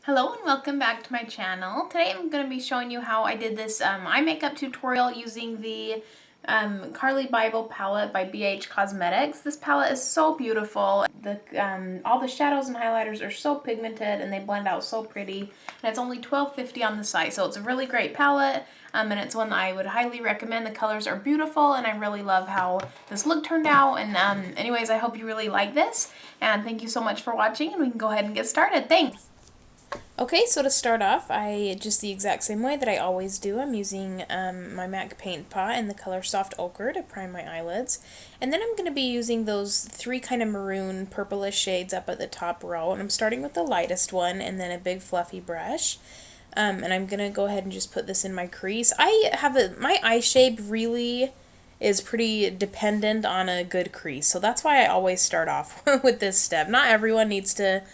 Hello and welcome back to my channel. Today I'm going to be showing you how I did this eye makeup tutorial using the Carli Bybel palette by BH Cosmetics. This palette is so beautiful. All the shadows and highlighters are so pigmented and they blend out so pretty. And it's only $12.50 on the site, so it's a really great palette. And it's one that I would highly recommend. The colors are beautiful and I really love how this look turned out. And anyways, I hope you really like this. And thank you so much for watching, and we can go ahead and get started. Thanks! Okay, so to start off, just the exact same way that I always do. I'm using my MAC paint pot in the color Soft Ochre to prime my eyelids. And then I'm going to be using those three kind of maroon purplish shades up at the top row. And I'm starting with the lightest one and then a big fluffy brush. And I'm going to go ahead and just put this in my crease. My eye shape really is pretty dependent on a good crease. So that's why I always start off with this step. Not everyone needs to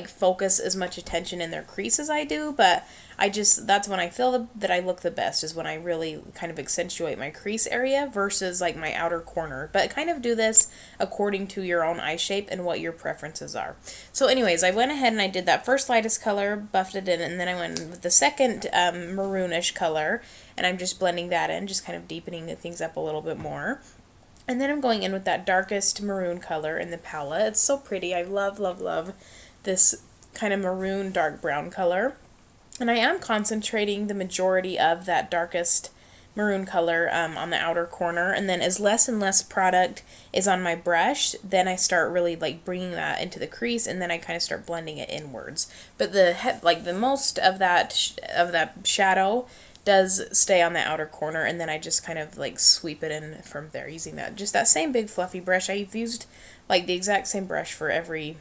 focus as much attention in their crease as I do, but that's when I feel that I look the best, is when I really kind of accentuate my crease area versus my outer corner. But kind of do this according to your own eye shape and what your preferences are. So anyways, I went ahead and I did that first lightest color, buffed it in, and then I went with the second maroonish color, and I'm just blending that in, just kind of deepening things up a little bit more. And then I'm going in with that darkest maroon color in the palette. It's so pretty. I love, love, love this kind of maroon dark brown color. And I am concentrating the majority of that darkest maroon color on the outer corner, and then as less and less product is on my brush, then I start really bringing that into the crease, and then I kind of start blending it inwards. But the most of that shadow does stay on the outer corner, and then I just kind of sweep it in from there using that same big fluffy brush. I've used the exact same brush for every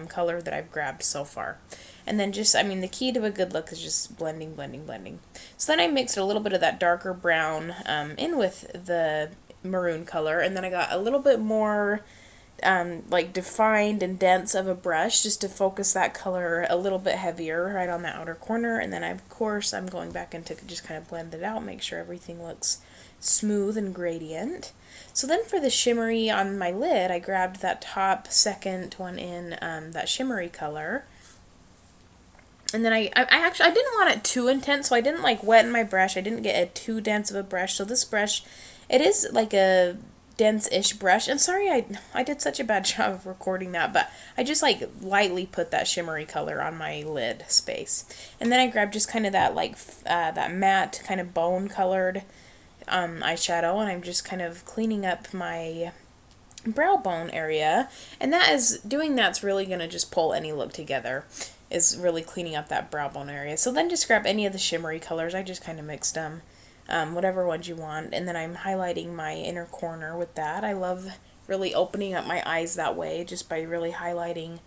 color that I've grabbed so far. And then the key to a good look is just blending, blending, blending. So then I mixed a little bit of that darker brown in with the maroon color, and then I got a little bit more defined and dense of a brush just to focus that color a little bit heavier right on the outer corner. And then of course I'm going back in to just kind of blend it out, make sure everything looks smooth and gradient. So then for the shimmery on my lid, I grabbed that top second one in that shimmery color. And then I didn't want it too intense, so I didn't wet my brush. I didn't get too dense of a brush. So this brush, it is a dense-ish brush. And sorry, I did such a bad job of recording that, but I just lightly put that shimmery color on my lid space. And then I grabbed just kind of that that matte kind of bone colored eyeshadow, and I'm just kind of cleaning up my brow bone area. And that's really going to just pull any look together, is really cleaning up that brow bone area. So then just grab any of the shimmery colors. I just kind of mixed them, whatever ones you want. And then I'm highlighting my inner corner with that. I love really opening up my eyes that way, just by really highlighting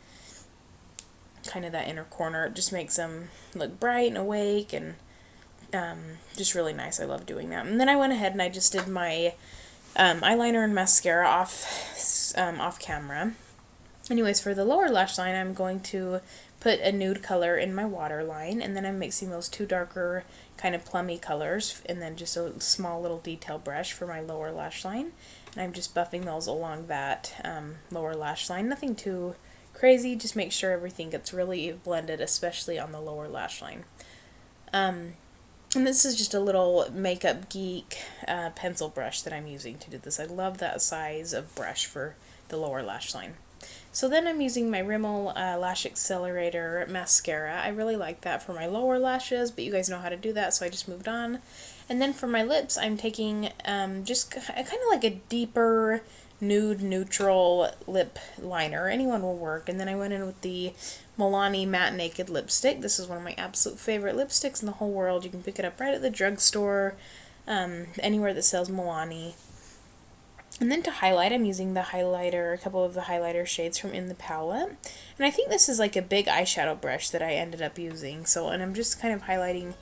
kind of that inner corner. It just makes them look bright and awake and just really nice. I love doing that. And then I went ahead and I just did my eyeliner and mascara off camera. Anyways, for the lower lash line, I'm going to put a nude color in my waterline, and then I'm mixing those two darker kind of plummy colors, and then just a small little detail brush for my lower lash line. And I'm just buffing those along that lower lash line. Nothing too crazy, just make sure everything gets really blended, especially on the lower lash line. And this is just a little Makeup Geek pencil brush that I'm using to do this. I love that size of brush for the lower lash line. So then I'm using my Rimmel Lash Accelerator mascara. I really like that for my lower lashes, but you guys know how to do that, so I just moved on. And then for my lips, I'm taking just kind of a deeper nude neutral lip liner. Anyone will work. And then I went in with the Milani Matte Naked Lipstick. This is one of my absolute favorite lipsticks in the whole world. You can pick it up right at the drugstore, anywhere that sells Milani. And then to highlight, I'm using a couple of the highlighter shades from in the palette. And I think this is a big eyeshadow brush that I ended up using. And I'm just kind of highlighting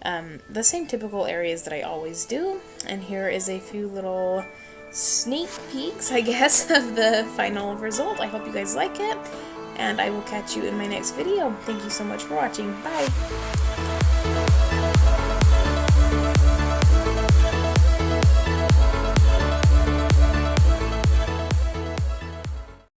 the same typical areas that I always do. And here is a few little sneak peeks, I guess, of the final result. I hope you guys like it, and I will catch you in my next video. Thank you so much for watching. Bye!